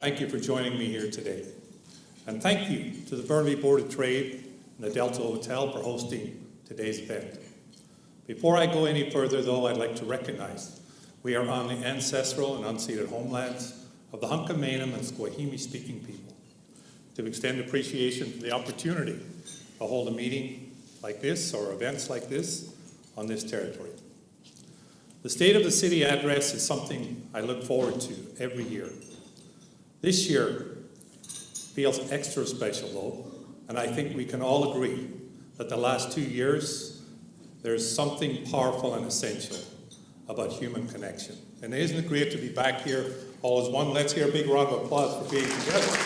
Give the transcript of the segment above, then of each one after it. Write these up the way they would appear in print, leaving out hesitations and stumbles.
Thank you for joining me here today. And thank you to the Burnaby Board of Trade and the Delta Hotel for hosting today's event. Before I go any further, though, I'd like to recognize we are on the ancestral and unceded homelands of the Hunkamanam and Squamish-speaking people. To extend appreciation for the opportunity to hold a meeting like this or events like this on this territory. The State of the City address is something I look forward to every year. This year feels extra special, though, and I think we can all agree that the last 2 years, there's something powerful and essential about human connection. And isn't it great to be back here all as one? Let's hear a big round of applause for being together.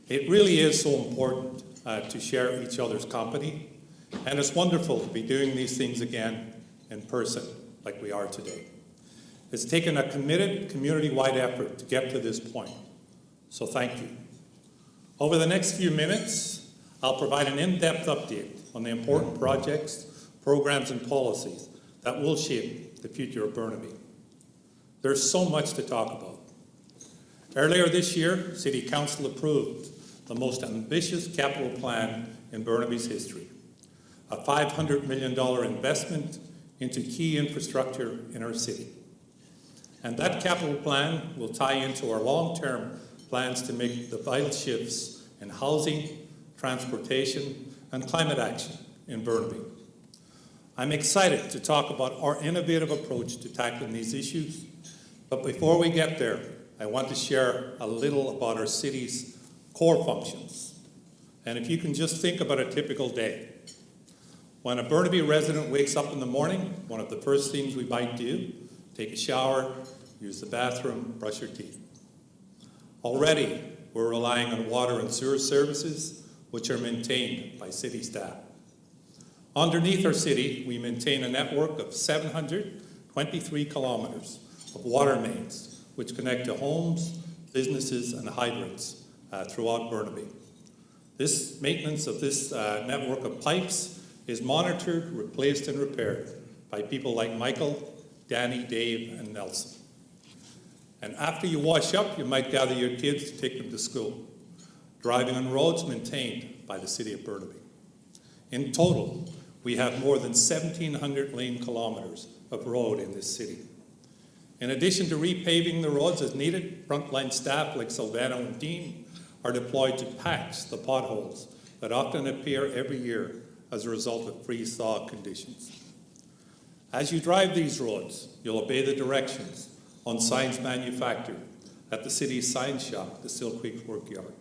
It really is so important to share each other's company, and it's wonderful to be doing these things again in person like we are today. It's taken a committed, community-wide effort to get to this point, so thank you. Over the next few minutes, I'll provide an in-depth update on the important projects, programs, and policies that will shape the future of Burnaby. There's so much to talk about. Earlier this year, City Council approved the most ambitious capital plan in Burnaby's history, a $500 million investment into key infrastructure in our city. And that capital plan will tie into our long-term plans to make the vital shifts in housing, transportation, and climate action in Burnaby. I'm excited to talk about our innovative approach to tackling these issues, but before we get there, I want to share a little about our city's core functions. And if you can just think about a typical day. When a Burnaby resident wakes up in the morning, one of the first things we might do, take a shower, use the bathroom, brush your teeth. Already, we're relying on water and sewer services, which are maintained by city staff. Underneath our city, we maintain a network of 723 kilometers of water mains, which connect to homes, businesses, and hydrants throughout Burnaby. This maintenance of this network of pipes is monitored, replaced, and repaired by people like Michael, Danny, Dave, and Nelson. And after you wash up, you might gather your kids to take them to school, driving on roads maintained by the City of Burnaby. In total, we have more than 1,700 lane kilometers of road in this city. In addition to repaving the roads as needed, frontline staff like Silvano and Dean are deployed to patch the potholes that often appear every year as a result of freeze-thaw conditions. As you drive these roads, you'll obey the directions on signs manufactured at the city's sign shop, the Still Creek Workyard.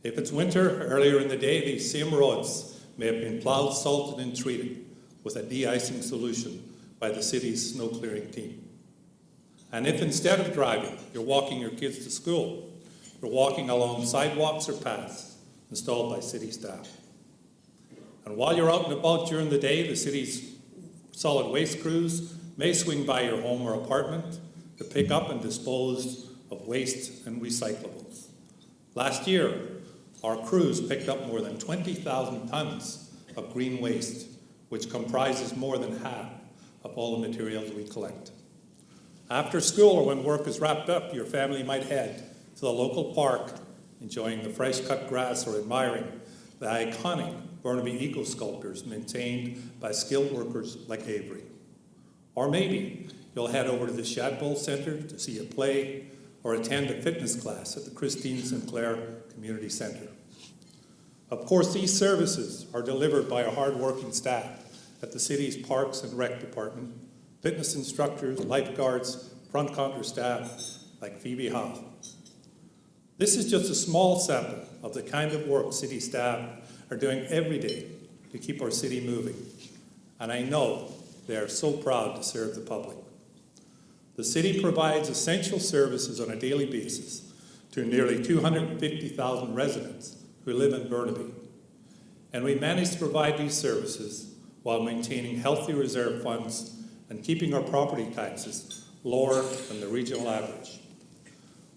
If it's winter, earlier in the day, these same roads may have been plowed, salted, and treated with a de-icing solution by the city's snow clearing team. And if instead of driving, you're walking your kids to school, you're walking along sidewalks or paths installed by city staff. And while you're out and about during the day, the city's solid waste crews may swing by your home or apartment to pick up and dispose of waste and recyclables. Last year, our crews picked up more than 20,000 tons of green waste, which comprises more than half of all the materials we collect. After school or when work is wrapped up, your family might head to the local park, enjoying the fresh cut grass or admiring the iconic Burnaby eco-sculptures maintained by skilled workers like Avery. Or maybe you'll head over to the Shadbolt Center to see a play or attend a fitness class at the Christine Sinclair Community Center. Of course, these services are delivered by a hard-working staff at the city's Parks and Rec Department, fitness instructors, lifeguards, front counter staff like Phoebe Howe. This is just a small sample of the kind of work city staff are doing every day to keep our city moving. And I know they are so proud to serve the public. The city provides essential services on a daily basis to nearly 250,000 residents who live in Burnaby. And we manage to provide these services while maintaining healthy reserve funds and keeping our property taxes lower than the regional average.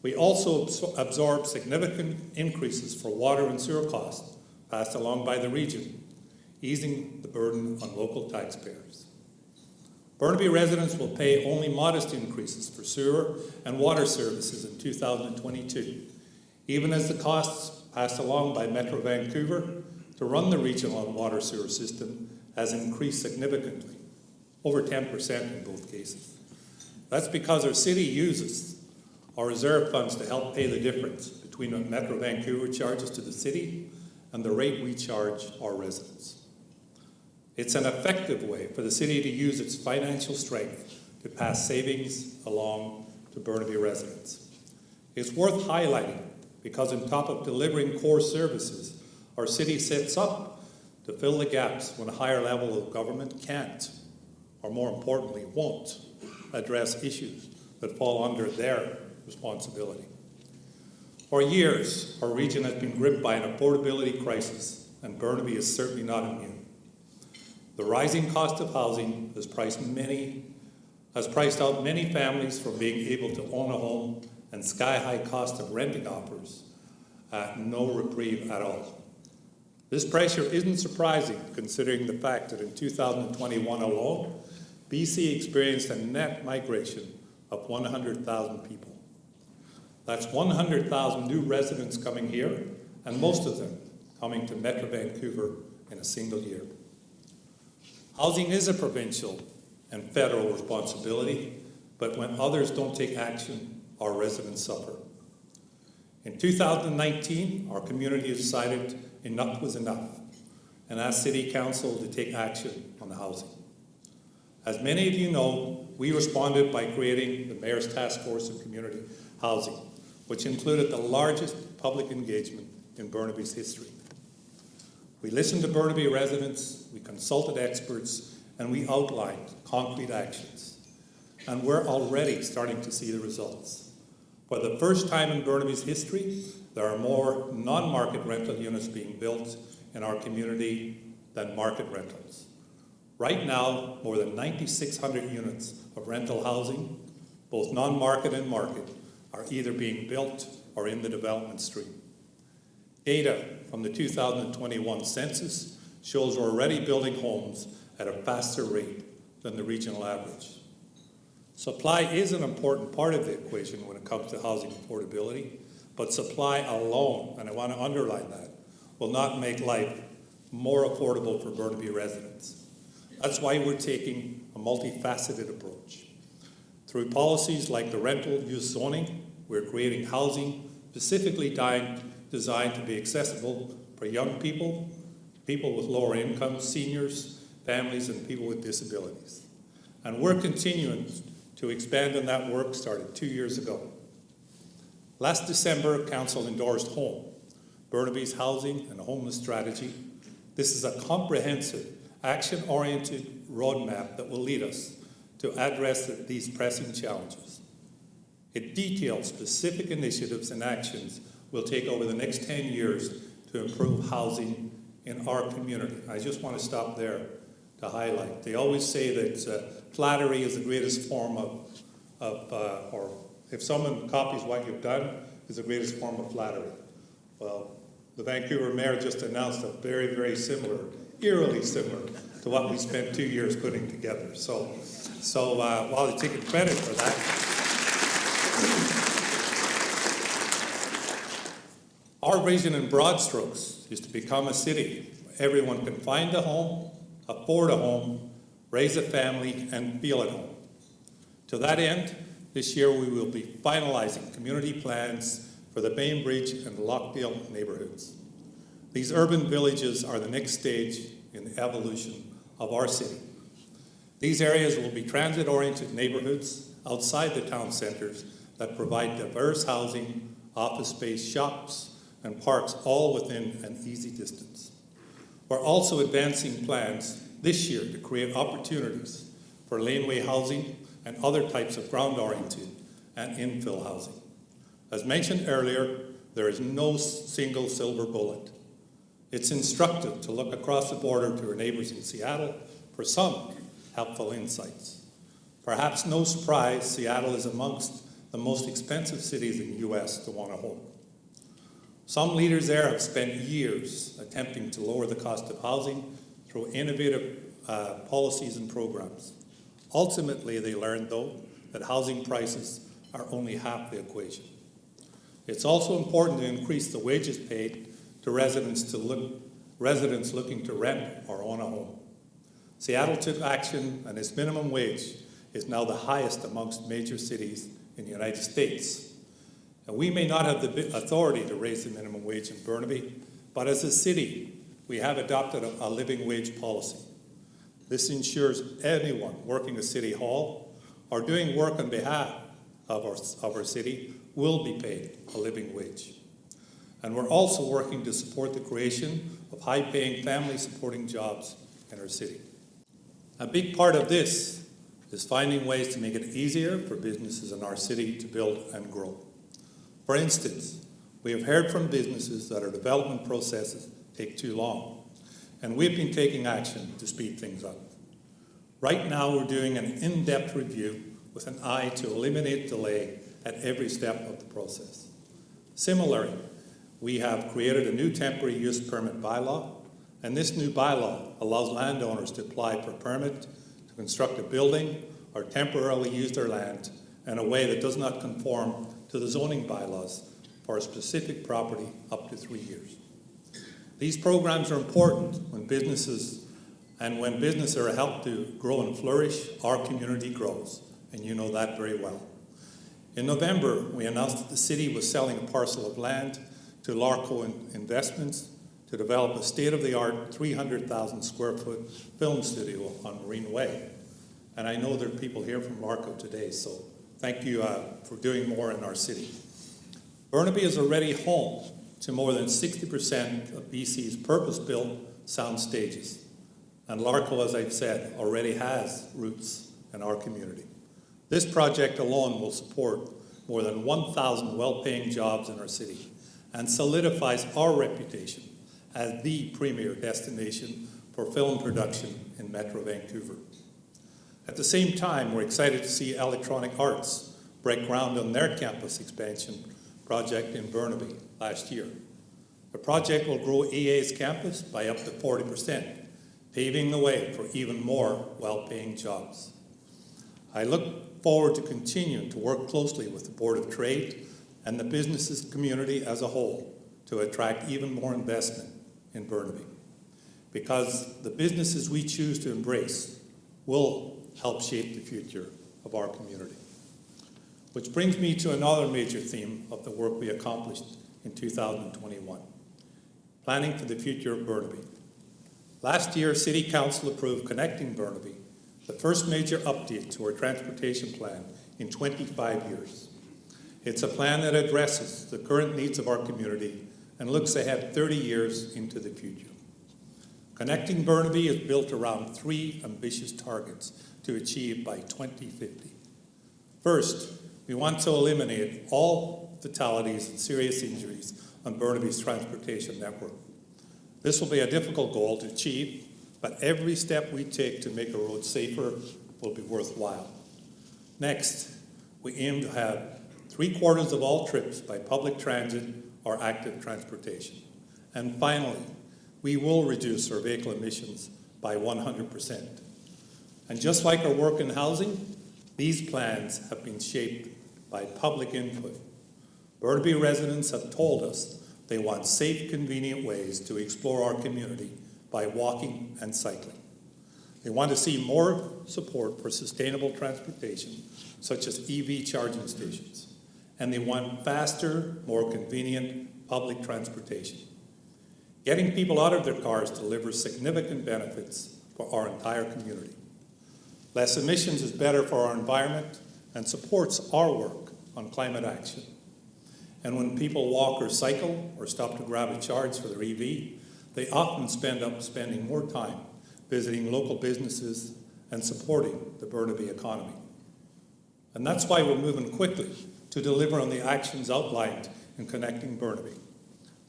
We also absorb significant increases for water and sewer costs passed along by the region, easing the burden on local taxpayers. Burnaby residents will pay only modest increases for sewer and water services in 2022, even as the costs passed along by Metro Vancouver to run the regional and water sewer system has increased significantly, over 10% in both cases. That's because our city uses our reserve funds to help pay the difference between what Metro Vancouver charges to the city and the rate we charge our residents. It's an effective way for the city to use its financial strength to pass savings along to Burnaby residents. It's worth highlighting because on top of delivering core services, our city sets up to fill the gaps when a higher level of government can't, or more importantly, won't, address issues that fall under their responsibility. For years, our region has been gripped by an affordability crisis, and Burnaby is certainly not immune. The rising cost of housing has priced out many families from being able to own a home, and sky-high cost of renting offers no reprieve at all. This pressure isn't surprising considering the fact that in 2021 alone, BC experienced a net migration of 100,000 people. That's 100,000 new residents coming here, and most of them coming to Metro Vancouver in a single year. Housing is a provincial and federal responsibility, but when others don't take action, our residents suffer. In 2019, our community decided enough was enough and asked City Council to take action on the housing. As many of you know, we responded by creating the Mayor's Task Force of Community Housing, which included the largest public engagement in Burnaby's history. We listened to Burnaby residents, we consulted experts, and we outlined concrete actions. And we're already starting to see the results. For the first time in Burnaby's history, there are more non-market rental units being built in our community than market rentals. Right now, more than 9,600 units of rental housing, both non-market and market, are either being built or in the development stream. Data from the 2021 census shows we're already building homes at a faster rate than the regional average. Supply is an important part of the equation when it comes to housing affordability, but supply alone, and I want to underline that, will not make life more affordable for Burnaby residents. That's why we're taking a multifaceted approach. Through policies like the rental use zoning, we're creating housing specifically designed to be accessible for young people, people with lower incomes, seniors, families, and people with disabilities. And we're continuing to expand on that work started 2 years ago. Last December, Council endorsed HOME, Burnaby's Housing and Homeless Strategy. This is a comprehensive, action-oriented roadmap that will lead us to address these pressing challenges. It details specific initiatives and actions we'll take over the next 10 years to improve housing in our community. I just want to stop there to highlight. They always say that flattery is the greatest form or if someone copies what you've done, is the greatest form of flattery. Well, the Vancouver Mayor just announced a very, very similar, eerily similar to what we spent 2 years putting together. So while they're taking credit for that, our vision in broad strokes is to become a city where everyone can find a home, afford a home, raise a family, and feel at home. To that end, this year we will be finalizing community plans for the Bainbridge and Lockdale neighborhoods. These urban villages are the next stage in the evolution of our city. These areas will be transit-oriented neighborhoods outside the town centers that provide diverse housing, office space, shops, and parks all within an easy distance. We're also advancing plans this year to create opportunities for laneway housing and other types of ground-oriented and infill housing. As mentioned earlier, there is no single silver bullet. It's instructive to look across the border to our neighbors in Seattle for some helpful insights. Perhaps no surprise, Seattle is amongst the most expensive cities in the U.S. to want a home. Some leaders there have spent years attempting to lower the cost of housing through innovative policies and programs. Ultimately, they learned, though, that housing prices are only half the equation. It's also important to increase the wages paid to residents looking to rent or own a home. Seattle took action, and its minimum wage is now the highest amongst major cities in the United States. And we may not have the authority to raise the minimum wage in Burnaby, but as a city, we have adopted a living wage policy. This ensures anyone working at City Hall or doing work on behalf of our city will be paid a living wage. And we're also working to support the creation of high-paying family-supporting jobs in our city. A big part of this is finding ways to make it easier for businesses in our city to build and grow. For instance, we have heard from businesses that our development processes take too long, and we've been taking action to speed things up. Right now, we're doing an in-depth review with an eye to eliminate delay at every step of the process. Similarly, we have created a new temporary use permit bylaw, and this new bylaw allows landowners to apply for a permit to construct a building or temporarily use their land in a way that does not conform to the zoning bylaws for a specific property up to 3 years. These programs are important when businesses are helped to grow and flourish, our community grows, and you know that very well. In November, we announced that the city was selling a parcel of land to Larco Investments to develop a state-of-the-art 300,000 square foot film studio on Marine Way. And I know there are people here from Larco today, so thank you for doing more in our city. Burnaby is already home to more than 60% of BC's purpose-built sound stages. And Larco, as I've said, already has roots in our community. This project alone will support more than 1,000 well-paying jobs in our city and solidifies our reputation as the premier destination for film production in Metro Vancouver. At the same time, we're excited to see Electronic Arts break ground on their campus expansion project in Burnaby last year. The project will grow EA's campus by up to 40%, paving the way for even more well-paying jobs. I look forward to continuing to work closely with the Board of Trade and the business community as a whole to attract even more investment in Burnaby, because the businesses we choose to embrace will help shape the future of our community. Which brings me to another major theme of the work we accomplished in 2021, planning for the future of Burnaby. Last year, City Council approved Connecting Burnaby, the first major update to our transportation plan in 25 years. It's a plan that addresses the current needs of our community and looks ahead 30 years into the future. Connecting Burnaby is built around 3 ambitious targets to achieve by 2050. First, we want to eliminate all fatalities and serious injuries on Burnaby's transportation network. This will be a difficult goal to achieve, but every step we take to make a road safer will be worthwhile. Next, we aim to have 3/4 of all trips by public transit or active transportation. And finally, we will reduce our vehicle emissions by 100%. And just like our work in housing, these plans have been shaped by public input. Burnaby residents have told us they want safe, convenient ways to explore our community by walking and cycling. They want to see more support for sustainable transportation, such as EV charging stations. And they want faster, more convenient public transportation. Getting people out of their cars delivers significant benefits for our entire community. Less emissions is better for our environment and supports our work on climate action. And when people walk or cycle or stop to grab a charge for their EV, they often end up spending more time visiting local businesses and supporting the Burnaby economy. And that's why we're moving quickly to deliver on the actions outlined in Connecting Burnaby.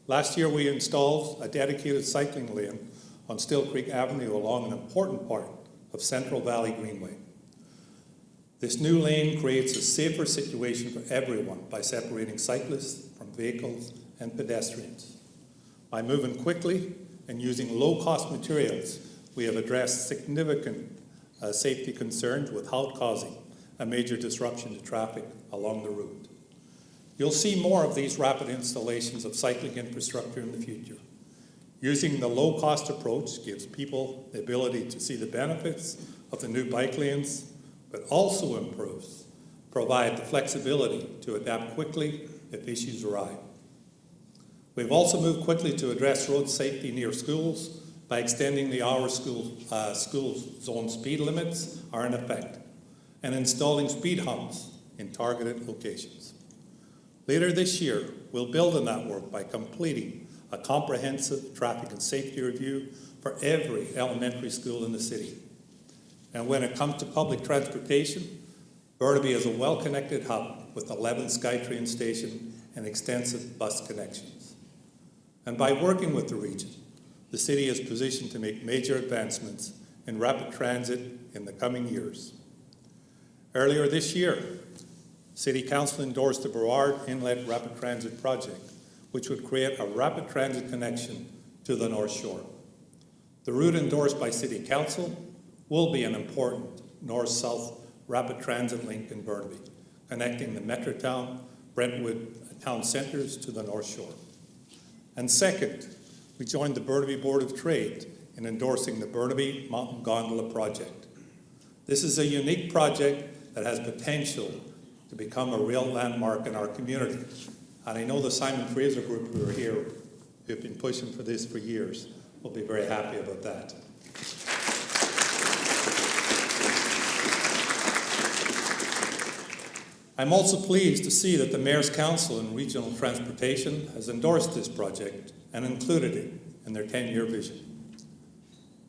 Last year, we installed a dedicated cycling lane on Still Creek Avenue along an important part of Central Valley Greenway. This new lane creates a safer situation for everyone by separating cyclists from vehicles and pedestrians. By moving quickly and using low-cost materials, we have addressed significant safety concerns without causing a major disruption to traffic along the route. You'll see more of these rapid installations of cycling infrastructure in the future. Using the low-cost approach gives people the ability to see the benefits of the new bike lanes, but also provide the flexibility to adapt quickly if issues arise. We've also moved quickly to address road safety near schools by extending the hours school zone speed limits are in effect and installing speed humps in targeted locations. Later this year, we'll build on that work by completing a comprehensive traffic and safety review for every elementary school in the city. And when it comes to public transportation, Burnaby is a well-connected hub with 11 SkyTrain stations and extensive bus connections. And by working with the region, the city is positioned to make major advancements in rapid transit in the coming years. Earlier this year, City Council endorsed the Burrard Inlet Rapid Transit Project, which would create a rapid transit connection to the North Shore. The route endorsed by City Council will be an important north-south rapid transit link in Burnaby, connecting the Metrotown, Brentwood town centres to the North Shore. And second, we joined the Burnaby Board of Trade in endorsing the Burnaby Mountain Gondola Project. This is a unique project that has potential to become a real landmark in our community. And I know the Simon Fraser Group who are here, who've been pushing for this for years, will be very happy about that. I'm also pleased to see that the Mayor's Council in Regional Transportation has endorsed this project and included it in their 10-year vision.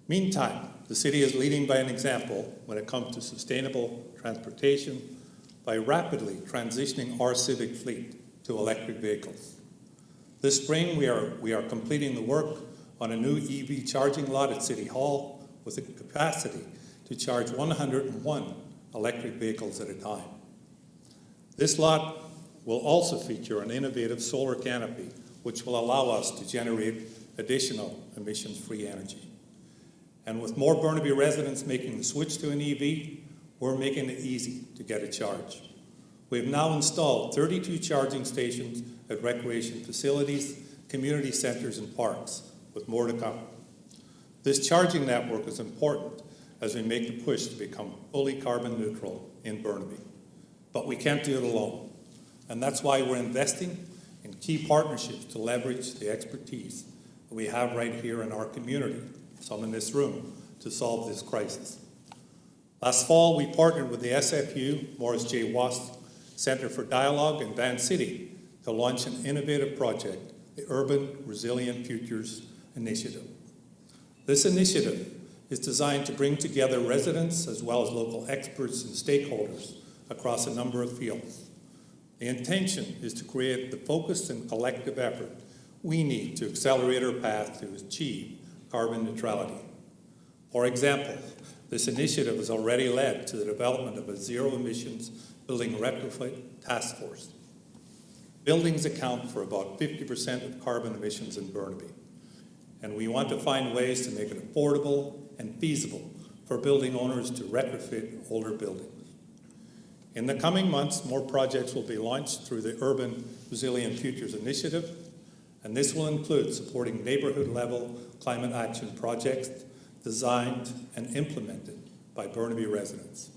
Meantime, the city is leading by an example when it comes to sustainable transportation by rapidly transitioning our civic fleet to electric vehicles. This spring, we are completing the work on a new EV charging lot at City Hall with the capacity to charge 101 electric vehicles at a time. This lot will also feature an innovative solar canopy, which will allow us to generate additional emissions-free energy. And with more Burnaby residents making the switch to an EV, we're making it easy to get a charge. We've now installed 32 charging stations at recreation facilities, community centres and parks, with more to come. This charging network is important as we make the push to become fully carbon neutral in Burnaby. But we can't do it alone. And that's why we're investing in key partnerships to leverage the expertise that we have right here in our community, some in this room, to solve this crisis. Last fall, we partnered with the SFU, Morris J. Wast Centre for Dialogue in Van City to launch an innovative project, the Urban Resilient Futures Initiative. This initiative is designed to bring together residents as well as local experts and stakeholders across a number of fields. The intention is to create the focused and collective effort we need to accelerate our path to achieve carbon neutrality. For example, this initiative has already led to the development of a zero-emissions building retrofit task force. Buildings account for about 50% of carbon emissions in Burnaby, and we want to find ways to make it affordable and feasible for building owners to retrofit older buildings. In the coming months, more projects will be launched through the Urban Resilient Futures Initiative, and this will include supporting neighborhood-level climate action projects designed and implemented by Burnaby residents.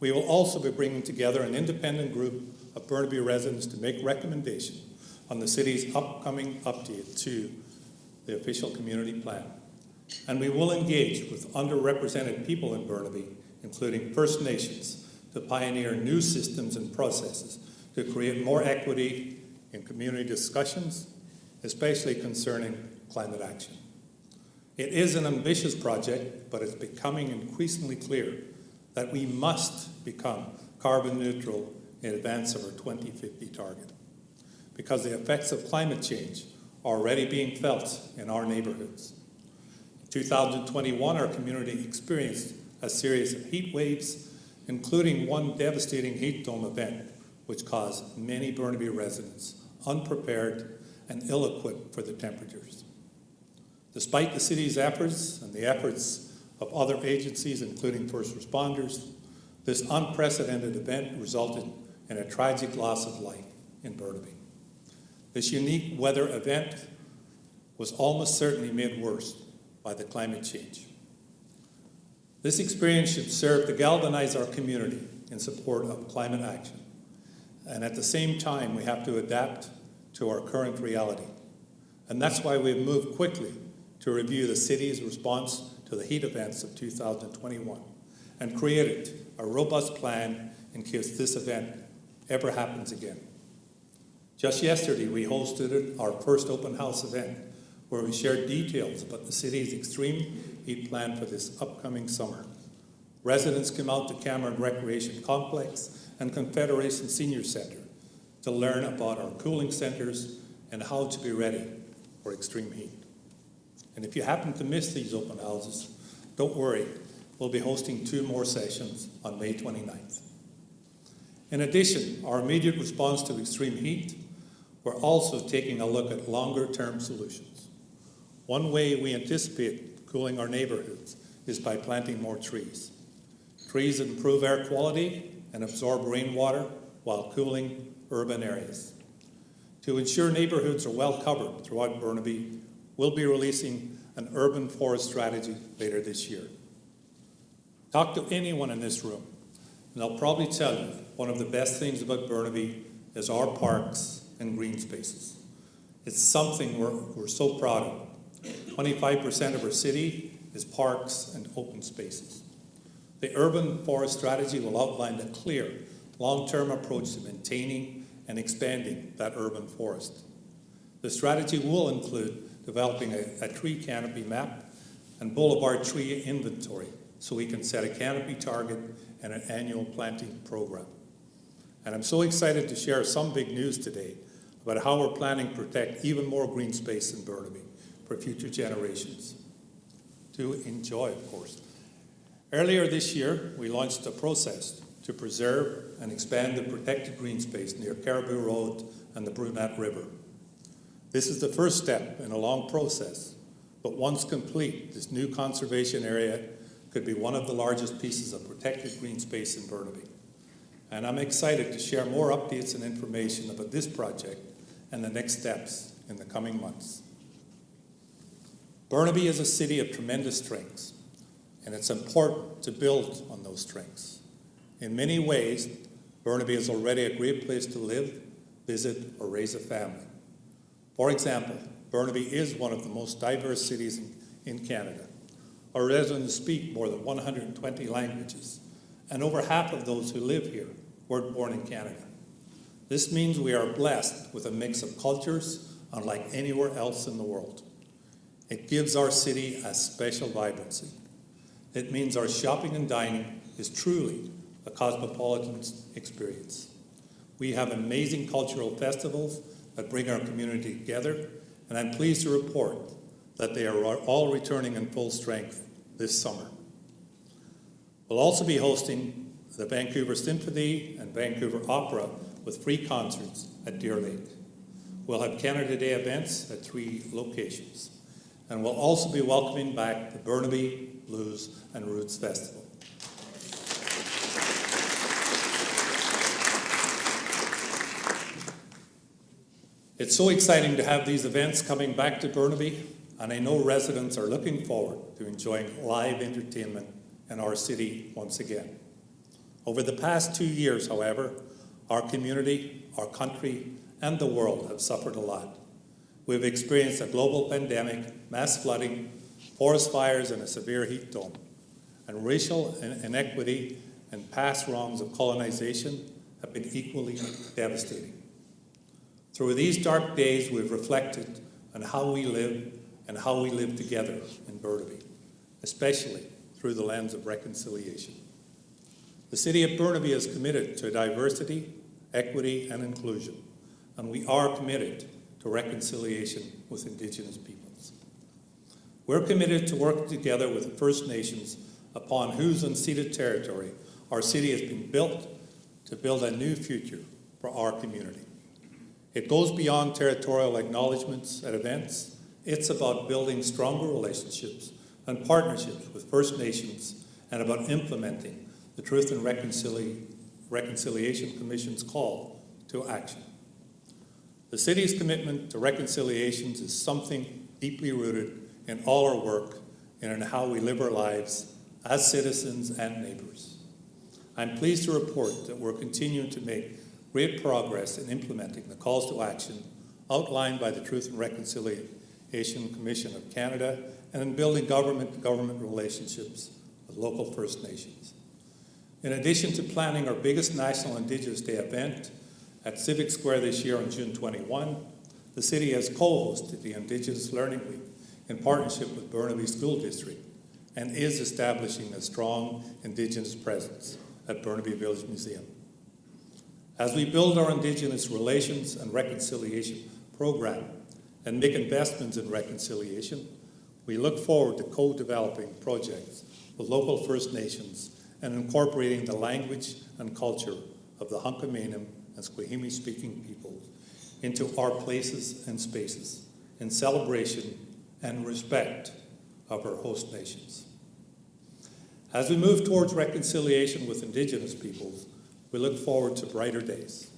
We will also be bringing together an independent group of Burnaby residents to make recommendations on the city's upcoming update to the official community plan. And we will engage with underrepresented people in Burnaby, including First Nations, to pioneer new systems and processes to create more equity in community discussions, especially concerning climate action. It is an ambitious project, but it's becoming increasingly clear that we must become carbon neutral in advance of our 2050 target, because the effects of climate change are already being felt in our neighborhoods. In 2021, our community experienced a series of heat waves, including one devastating heat dome event, which caused many Burnaby residents unprepared and ill-equipped for the temperatures. Despite the city's efforts and the efforts of other agencies, including first responders, this unprecedented event resulted in a tragic loss of life in Burnaby. This unique weather event was almost certainly made worse by the climate change. This experience should serve to galvanize our community in support of climate action. And at the same time, we have to adapt to our current reality. And that's why we've moved quickly to review the city's response to the heat events of 2021 and created a robust plan in case this event ever happens again. Just yesterday, we hosted our first open house event where we shared details about the city's extreme heat plan for this upcoming summer. Residents came out to Cameron Recreation Complex and Confederation Senior Center to learn about our cooling centers and how to be ready for extreme heat. And if you happen to miss these open houses, don't worry, we'll be hosting 2 more sessions on May 29th. In addition, our immediate response to extreme heat, we're also taking a look at longer-term solutions. One way we anticipate cooling our neighborhoods is by planting more trees. Trees improve air quality and absorb rainwater while cooling urban areas. To ensure neighborhoods are well covered throughout Burnaby, we'll be releasing an urban forest strategy later this year. Talk to anyone in this room, and they'll probably tell you one of the best things about Burnaby is our parks and green spaces. It's something we're so proud of. 25% of our city is parks and open spaces. The urban forest strategy will outline the clear, long-term approach to maintaining and expanding that urban forest. The strategy will include developing a tree canopy map and boulevard tree inventory so we can set a canopy target and an annual planting program. And I'm so excited to share some big news today about how we're planning to protect even more green space in Burnaby for future generations to enjoy, of course. Earlier this year, we launched a process to preserve and expand the protected green space near Caribou Road and the Brunette River. This is the first step in a long process, but once complete, this new conservation area could be one of the largest pieces of protected green space in Burnaby. And I'm excited to share more updates and information about this project and the next steps in the coming months. Burnaby is a city of tremendous strengths, and it's important to build on those strengths. In many ways, Burnaby is already a great place to live, visit, or raise a family. For example, Burnaby is one of the most diverse cities in Canada. Our residents speak more than 120 languages, and over half of those who live here were born in Canada. This means we are blessed with a mix of cultures unlike anywhere else in the world. It gives our city a special vibrancy. It means our shopping and dining is truly a cosmopolitan experience. We have amazing cultural festivals that bring our community together, and I'm pleased to report that they are all returning in full strength this summer. We'll also be hosting the Vancouver Symphony and Vancouver Opera with free concerts at Deer Lake. We'll have Canada Day events at 3 locations. And we'll also be welcoming back the Burnaby Blues and Roots Festival. It's so exciting to have these events coming back to Burnaby, and I know residents are looking forward to enjoying live entertainment in our city once again. Over the past 2 years, however, our community, our country, and the world have suffered a lot. We've experienced a global pandemic, mass flooding, forest fires, and a severe heat dome. And racial inequity and past wrongs of colonization have been equally devastating. Through these dark days, we've reflected on how we live and how we live together in Burnaby, especially through the lens of reconciliation. The City of Burnaby is committed to diversity, equity, and inclusion, and we are committed to reconciliation with Indigenous peoples. We're committed to work together with the First Nations upon whose unceded territory our city has been built to build a new future for our community. It goes beyond territorial acknowledgements at events. It's about building stronger relationships and partnerships with First Nations and about implementing the Truth and Reconciliation Commission's call to action. The city's commitment to reconciliations is something deeply rooted in all our work and in how we live our lives as citizens and neighbours. I'm pleased to report that we're continuing to make great progress in implementing the calls to action outlined by the Truth and Reconciliation Commission of Canada and in building government-to-government relationships with local First Nations. In addition to planning our biggest National Indigenous Day event at Civic Square this year on June 21, the city has co-hosted the Indigenous Learning Week in partnership with Burnaby School District and is establishing a strong Indigenous presence at Burnaby Village Museum. As we build our Indigenous Relations and Reconciliation program and make investments in reconciliation, we look forward to co-developing projects with local First Nations and incorporating the language and culture of the Hunkaminam and Squamish-speaking peoples into our places and spaces in celebration and respect of our host nations. As we move towards reconciliation with Indigenous peoples, we look forward to brighter days.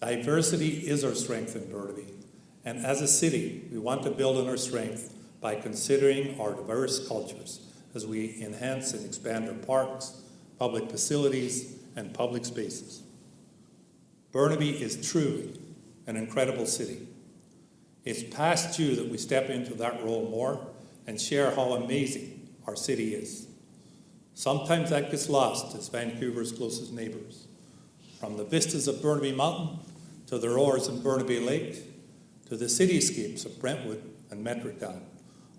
Diversity is our strength in Burnaby, and as a city, we want to build on our strength by considering our diverse cultures as we enhance and expand our parks, public facilities, and public spaces. Burnaby is truly an incredible city. It's past due that we step into that role more and share how amazing our city is. Sometimes that gets lost as Vancouver's closest neighbours. From the vistas of Burnaby Mountain to the roars in Burnaby Lake to the cityscapes of Brentwood and Metrotown,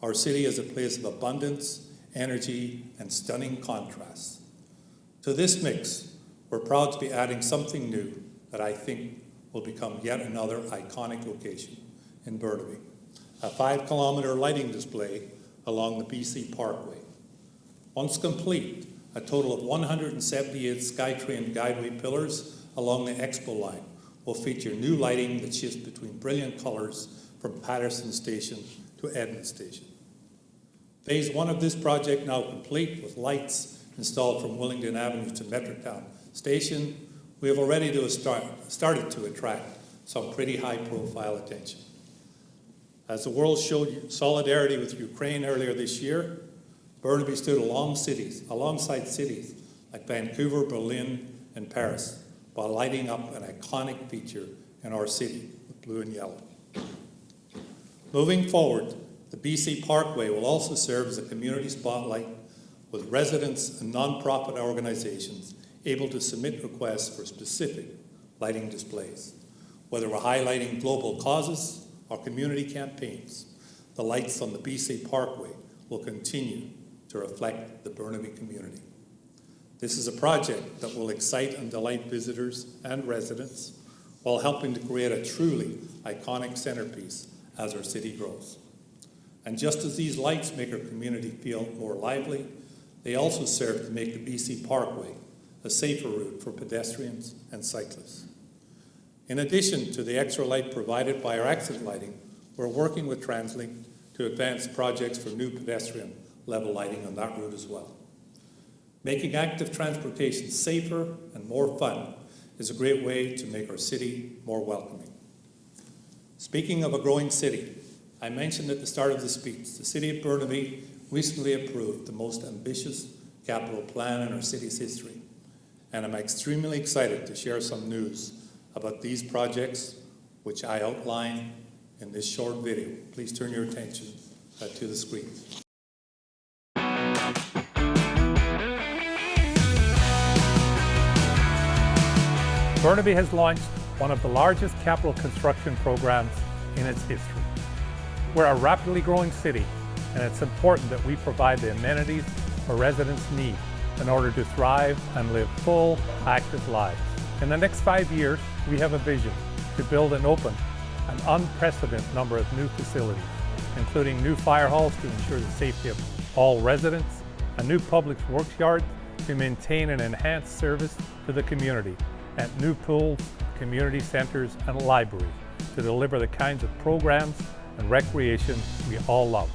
our city is a place of abundance, energy, and stunning contrasts. To this mix, we're proud to be adding something new that I think will become yet another iconic location in Burnaby, a 5-kilometre lighting display along the BC Parkway. Once complete, a total of 178 SkyTrain guideway pillars along the Expo line will feature new lighting that shifts between brilliant colours from Patterson Station to Edmund Station. Phase 1 of this project now complete with lights installed from Willingdon Avenue to Metrotown Station, we have already started to attract some pretty high-profile attention. As the world showed solidarity with Ukraine earlier this year, Burnaby stood alongside cities like Vancouver, Berlin, and Paris, while lighting up an iconic feature in our city with blue and yellow. Moving forward, the BC Parkway will also serve as a community spotlight with residents and non-profit organizations able to submit requests for specific lighting displays. Whether we're highlighting global causes or community campaigns, the lights on the BC Parkway will continue to reflect the Burnaby community. This is a project that will excite and delight visitors and residents while helping to create a truly iconic centerpiece as our city grows. And just as these lights make our community feel more lively, they also serve to make the BC Parkway a safer route for pedestrians and cyclists. In addition to the extra light provided by our exit lighting, we're working with TransLink to advance projects for new pedestrian level lighting on that route as well. Making active transportation safer and more fun is a great way to make our city more welcoming. Speaking of a growing city, I mentioned at the start of the speech, the City of Burnaby recently approved the most ambitious capital plan in our city's history, and I'm extremely excited to share some news about these projects, which I outline in this short video. Please turn your attention to the screen. Burnaby has launched one of the largest capital construction programs in its history. We're a rapidly growing city, and it's important that we provide the amenities our residents need in order to thrive and live full, active lives. In the next 5 years, we have a vision to build and open an unprecedented number of new facilities, including new fire halls to ensure the safety of all residents, a new public works yard to maintain and enhance service to the community, and new pools, community centers, and libraries to deliver the kinds of programs and recreation we all love.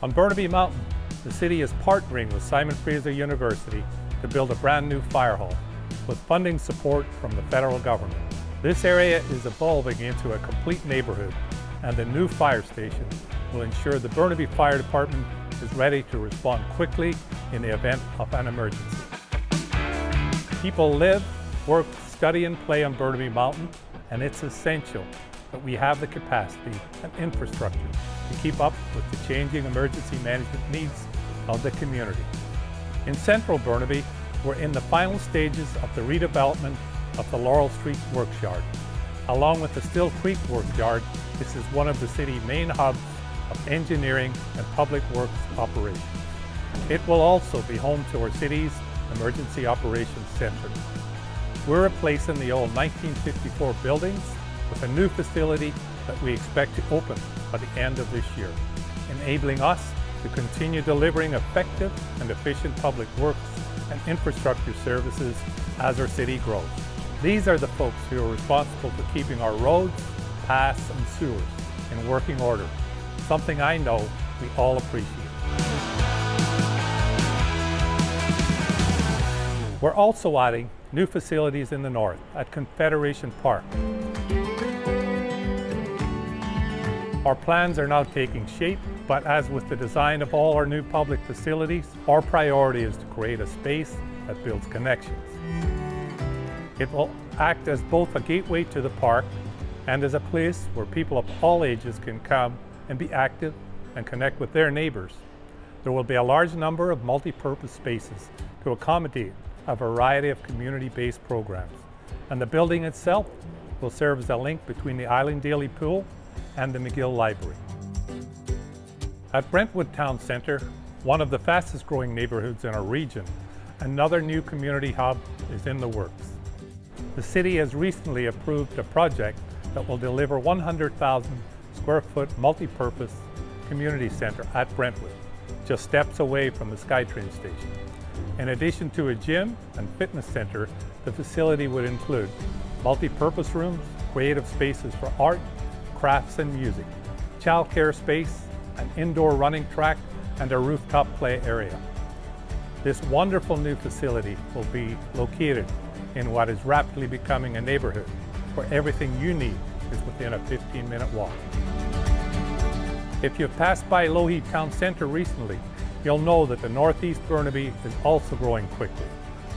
On Burnaby Mountain, the city is partnering with Simon Fraser University to build a brand new fire hall with funding support from the federal government. This area is evolving into a complete neighborhood, and the new fire station will ensure the Burnaby Fire Department is ready to respond quickly in the event of an emergency. People live, work, study, and play on Burnaby Mountain, and it's essential that we have the capacity and infrastructure to keep up with the changing emergency management needs of the community. In central Burnaby, we're in the final stages of the redevelopment of the Laurel Street Works Yard. Along with the Still Creek Works Yard, this is one of the city's main hubs of engineering and public works operations. It will also be home to our city's Emergency Operations Center. We're replacing the old 1954 buildings with a new facility that we expect to open by the end of this year, enabling us to continue delivering effective and efficient public works and infrastructure services as our city grows. These are the folks who are responsible for keeping our roads, paths, and sewers in working order, something I know we all appreciate. We're also adding new facilities in the north at Confederation Park. Our plans are now taking shape, but as with the design of all our new public facilities, our priority is to create a space that builds connections. It will act as both a gateway to the park and as a place where people of all ages can come and be active and connect with their neighbors. There will be a large number of multi-purpose spaces to accommodate a variety of community-based programs, and the building itself will serve as a link between the Island Daily Pool and the McGill Library. At Brentwood Town Centre, one of the fastest growing neighborhoods in our region, another new community hub is in the works. The city has recently approved a project that will deliver 100,000 square foot multi-purpose community centre at Brentwood, just steps away from the SkyTrain station. In addition to a gym and fitness centre, the facility would include multi-purpose rooms, creative spaces for art, crafts and music, childcare space, an indoor running track, and a rooftop play area. This wonderful new facility will be located in what is rapidly becoming a neighborhood where everything you need is within a 15-minute walk. If you've passed by Lougheed Town Centre recently, you'll know that the Northeast Burnaby is also growing quickly.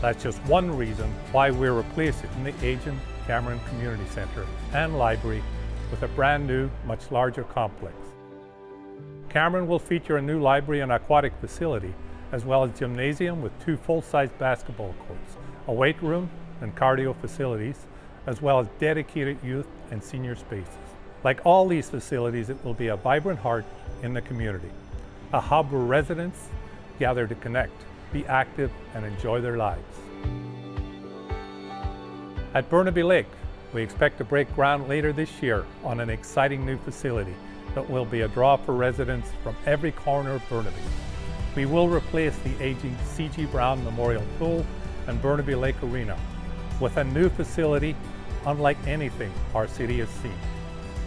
That's just one reason why we're replacing the aging Cameron Community Centre and Library with a brand new, much larger complex. Cameron will feature a new library and aquatic facility, as well as gymnasium with 2 full-size basketball courts, a weight room and cardio facilities, as well as dedicated youth and senior spaces. Like all these facilities, it will be a vibrant heart in the community, a hub where residents gather to connect, be active, and enjoy their lives. At Burnaby Lake, we expect to break ground later this year on an exciting new facility that will be a draw for residents from every corner of Burnaby. We will replace the aging C.G. Brown Memorial Pool and Burnaby Lake Arena with a new facility unlike anything our city has seen.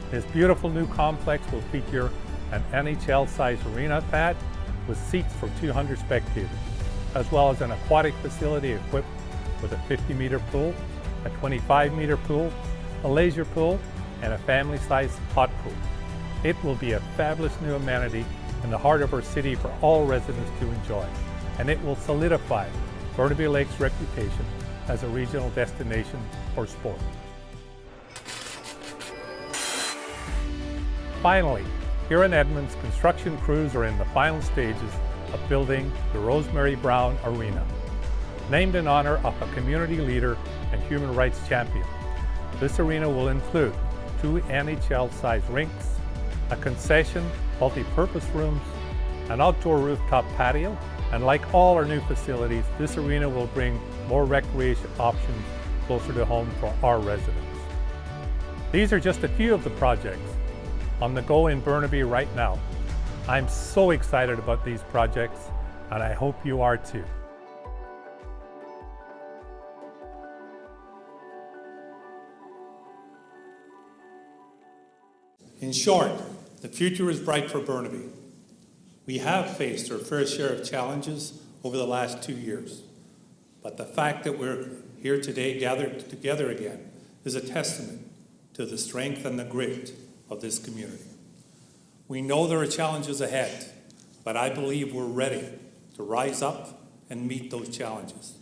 This beautiful new complex will feature an NHL-sized arena pad with seats for 200 spectators, as well as an aquatic facility equipped with a 50-meter pool, a 25-meter pool, a leisure pool, and a family-sized hot pool. It will be a fabulous new amenity in the heart of our city for all residents to enjoy, and it will solidify Burnaby Lake's reputation as a regional destination for sport. Finally, here in Edmonds, construction crews are in the final stages of building the Rosemary Brown Arena, named in honor of a community leader and human rights champion. This arena will include 2 NHL-sized rinks, a concession, multi-purpose rooms, an outdoor rooftop patio, and like all our new facilities, this arena will bring more recreation options closer to home for our residents. These are just a few of the projects on the go in Burnaby right now. I'm so excited about these projects, and I hope you are too. In short, the future is bright for Burnaby. We have faced our fair share of challenges over the last 2 years, but the fact that we're here today gathered together again is a testament to the strength and the grit of this community. We know there are challenges ahead, but I believe we're ready to rise up and meet those challenges.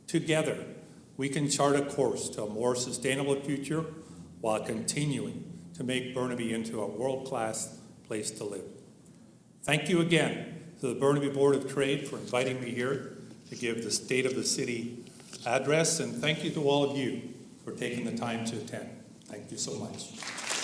Together, we can chart a course to a more sustainable future while continuing to make Burnaby into a world-class place to live. Thank you again to the Burnaby Board of Trade for inviting me here to give the State of the City address, and thank you to all of you for taking the time to attend. Thank you so much.